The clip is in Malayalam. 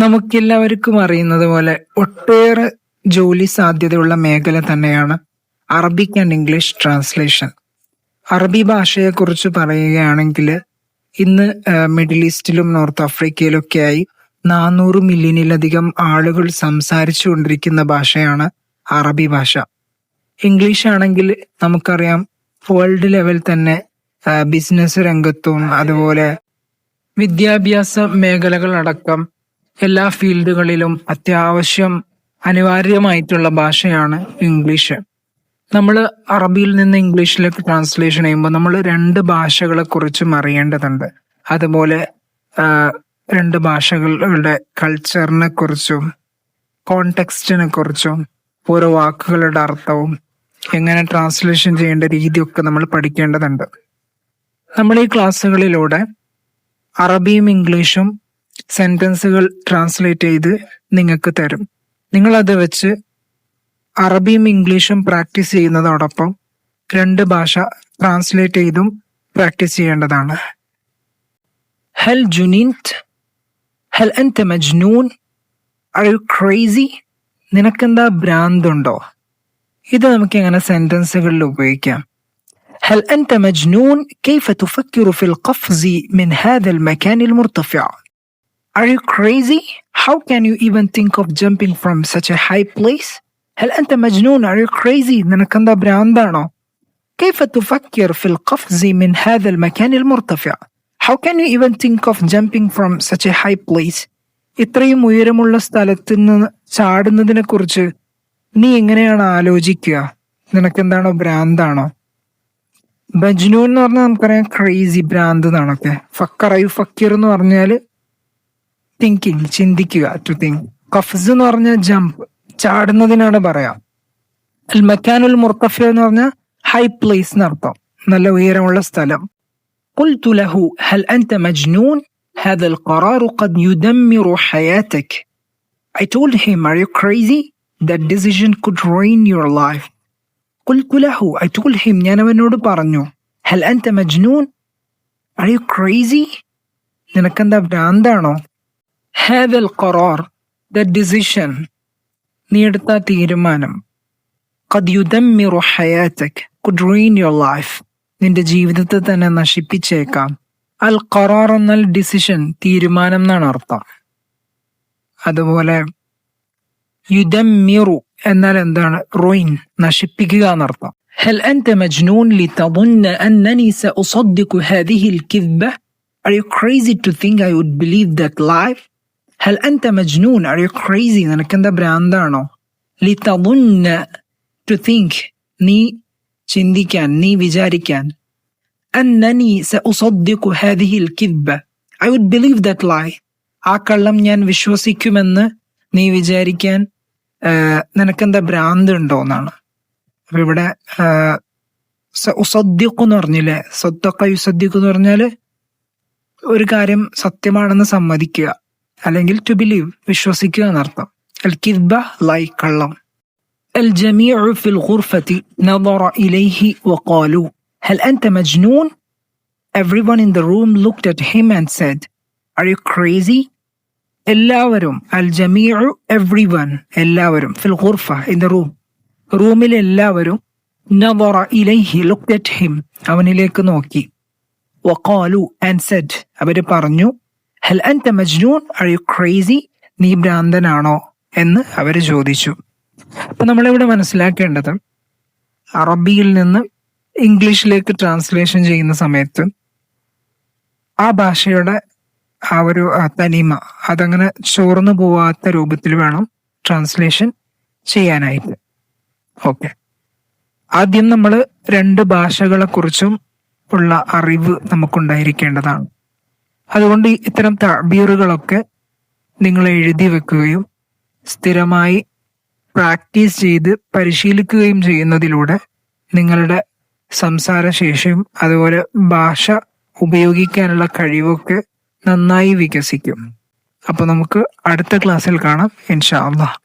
നമുക്കെല്ലാവർക്കും അറിയുന്നത് പോലെ ഒട്ടേറെ ജോലി സാധ്യതയുള്ള മേഖല തന്നെയാണ് അറബിക് ആൻഡ് ഇംഗ്ലീഷ് ട്രാൻസ്ലേഷൻ. അറബി ഭാഷയെക്കുറിച്ച് പറയുകയാണെങ്കിൽ ഇന്ന് മിഡിൽ ഈസ്റ്റിലും നോർത്ത് ആഫ്രിക്കയിലൊക്കെയായി 400 മില്യണിലധികം ആളുകൾ സംസാരിച്ചു കൊണ്ടിരിക്കുന്ന ഭാഷയാണ് അറബി ഭാഷ. ഇംഗ്ലീഷ് ആണെങ്കിൽ നമുക്കറിയാം വേൾഡ് ലെവൽ തന്നെ ബിസിനസ് രംഗത്തും അതുപോലെ വിദ്യാഭ്യാസ മേഖലകളടക്കം എല്ലാ ഫീൽഡുകളിലും അത്യാവശ്യം അനിവാര്യമായിട്ടുള്ള ഭാഷയാണ് ഇംഗ്ലീഷ്. നമ്മൾ അറബിയിൽ നിന്ന് ഇംഗ്ലീഷിലേക്ക് ട്രാൻസ്ലേഷൻ ചെയ്യുമ്പോൾ നമ്മൾ 2 ഭാഷകളെ കുറിച്ചും അറിയേണ്ടതുണ്ട്. അതുപോലെ 2 ഭാഷകളുടെ കൾച്ചറിനെ കുറിച്ചും കോണ്ടെക്സ്റ്റിനെ കുറിച്ചും ഓരോ വാക്കുകളുടെ അർത്ഥവും എങ്ങനെ ട്രാൻസ്ലേഷൻ ചെയ്യേണ്ട രീതിയൊക്കെ നമ്മൾ പഠിക്കേണ്ടതുണ്ട്. നമ്മൾ ഈ ക്ലാസ്സുകളിലൂടെ അറബിയും ഇംഗ്ലീഷും സെന്റൻസുകൾ ട്രാൻസ്ലേറ്റ് ചെയ്ത് നിങ്ങൾക്ക് തരും. നിങ്ങളത് വെച്ച് അറബിയും ഇംഗ്ലീഷും പ്രാക്ടീസ് ചെയ്യുന്നതോടൊപ്പം 2 ഭാഷ ട്രാൻസ്ലേറ്റ് ചെയ്തും പ്രാക്ടീസ് ചെയ്യേണ്ടതാണ്. ഹൽ ജുനീൻത്, ഹൽ അൻത മജ്നൂൻ, ആർ യു ക്രേസി, നിനക്കെന്താ ഭ്രാന്തുണ്ടോ? ഇത് നമുക്ക് എങ്ങനെ സെന്റൻസുകളിൽ ഉപയോഗിക്കാം? هل أنت مجنون؟ كيف تفكر في القفز من هذا المكان المرتفع؟ Are you crazy? How can you even think of jumping from such a high place? هل أنت مجنون? Are you crazy? നിനക്കെന്താ ഭ്രാന്താണോ? كيف تفكر في القفز من هذا المكان المرتفع? How can you even think of jumping from such a high place? ഇത്രയും ഉയരമുള്ള സ്ഥലത്ത് നിന്ന് ചാടുന്നതിനെ കുറിച്ച് നീ എങ്ങനെയാണ് ആലോചിക്കുക? നിനക്കെന്താണോ ഭ്രാന്താണോ? മജ്നൂൻ എന്ന് പറഞ്ഞാൽ നമുക്കറിയാം ക്രേസി, ഭ്രാന്ത് എന്നാണൊക്കെ. ഫക്കർ എന്ന് പറഞ്ഞാൽ തിങ്കിങ്, ചിന്തിക്കുക, ടു തിങ്ക്. ഖഫ്സ് എന്ന് പറഞ്ഞാൽ ജമ്പ്, ചാടുന്നതിനാണ് പറയാം. അൽ മക്കാനുൽ മുർത്തഫി എന്ന് പറഞ്ഞാൽ ഹൈ പ്ലേസ് എന്നർത്ഥം, നല്ല ഉയരമുള്ള സ്ഥലം. قلت له هل أنت مجنون؟ هذا القرار قد يدمر حياتك. I told him, are you crazy? That decision could ruin your life. قلت له, I told him, ഞാൻ അവനോട് പറഞ്ഞു, هل أنت مجنون? Are you crazy? നിനക്കെന്താ ഭ്രാന്താണോ? هذا القرار, that decision, നീ എടുത്ത തീരുമാനം, قد يدمر حياتك, could ruin your life, നിന്റെ ജീവിതത്തെ തന്നെ നശിപ്പിച്ചേക്കാം. അൽ ഖറാർ എന്നാൽ ഡിസിഷൻ, തീരുമാനം എന്നാണ് അർത്ഥം. അതുപോലെ യുദമ്മിറു എന്നാൽ എന്താണ്? റൂയിൻ, നശിപ്പിക്കുക എന്നർത്ഥം. هل أنت مجنون لتظن أنني سأصدق هذه الكذبة? Are you crazy to think I would believe that lie? هل أنت مجنون? Are you crazy? നിനക്കെന്താ ഭ്രാന്താണോ? لتظن, to think, നീ ചിന്തിക്കാൻ, നീ വിചാരിക്കാൻ. أنني سأصدق هذه الكذبة, I would believe that lie, ആ കള്ളം ഞാൻ വിശ്വസിക്കുമെന്ന് നീ വിചാരിക്കാൻ നിനക്കെന്താ ഭ്രാന്ത് ഉണ്ടോ എന്നാണ്. അപ്പൊ ഇവിടെ ഉസദ്ദിഖ് എന്ന് പറഞ്ഞില്ലേ, സദ്ദഖ യുസദ്ദിഖ് എന്ന് പറഞ്ഞാല് ഒരു കാര്യം സത്യമാണെന്ന് സമ്മതിക്കുക, അല്ലെങ്കിൽ ടു ബിലീവ്, വിശ്വസിക്കുക എന്നർത്ഥം. അൽ കിദ്ബ, ലൈ, കള്ളം. الجميع في الغرفة نظر إليه وقالوا هل أنت مجنون? Everyone in the room looked at him and said, are you crazy? എല്ലാവരും, അൽ ജമീഉ, എവ്രിവൺ, എല്ലാവരും, ഫിൽ ഗുർഫ, ഇൻ ദ റൂം, റൂമിൽ എല്ലാവരും, നദറ ഇലൈഹി, ലുക്ക്ഡ് അറ്റ് ഹിം, അവനിലേക്ക് നോക്കി, വഖാലു, ആൻഡ് സെഡ്, അവര് പറഞ്ഞു, ഹൽ അൻത മജ്നൂൻ, ആർ യു ക്രേസി, നീ ഭ്രാന്തനാണോ എന്ന് അവര് ചോദിച്ചു. അപ്പൊ നമ്മളിവിടെ മനസ്സിലാക്കേണ്ടത്, അറബിയിൽ നിന്ന് ഇംഗ്ലീഷിലേക്ക് ട്രാൻസ്ലേഷൻ ചെയ്യുന്ന സമയത്ത് ആ ഭാഷയുടെ ആ ഒരു തനിമ അതങ്ങനെ ചോർന്നു പോവാത്ത രൂപത്തിൽ വേണം ട്രാൻസ്ലേഷൻ ചെയ്യാനായിട്ട്. ഓക്കെ, ആദ്യം നമ്മൾ 2 ഭാഷകളെ കുറിച്ചും ഉള്ള അറിവ് നമുക്കുണ്ടായിരിക്കേണ്ടതാണ്. അതുകൊണ്ട് ഇത്തരം തഅബീറുകളൊക്കെ നിങ്ങൾ എഴുതി വെക്കുകയും സ്ഥിരമായി പ്രാക്ടീസ് ചെയ്ത് പരിശീലിക്കുകയും ചെയ്യുന്നതിലൂടെ നിങ്ങളുടെ സംസാരശേഷിയും അതുപോലെ ഭാഷ ഉപയോഗിക്കാനുള്ള കഴിവൊക്കെ നന്നായി വികസിക്കും. അപ്പൊ നമുക്ക് അടുത്ത ക്ലാസ്സിൽ കാണാം ഇൻഷാ അല്ലാഹ്.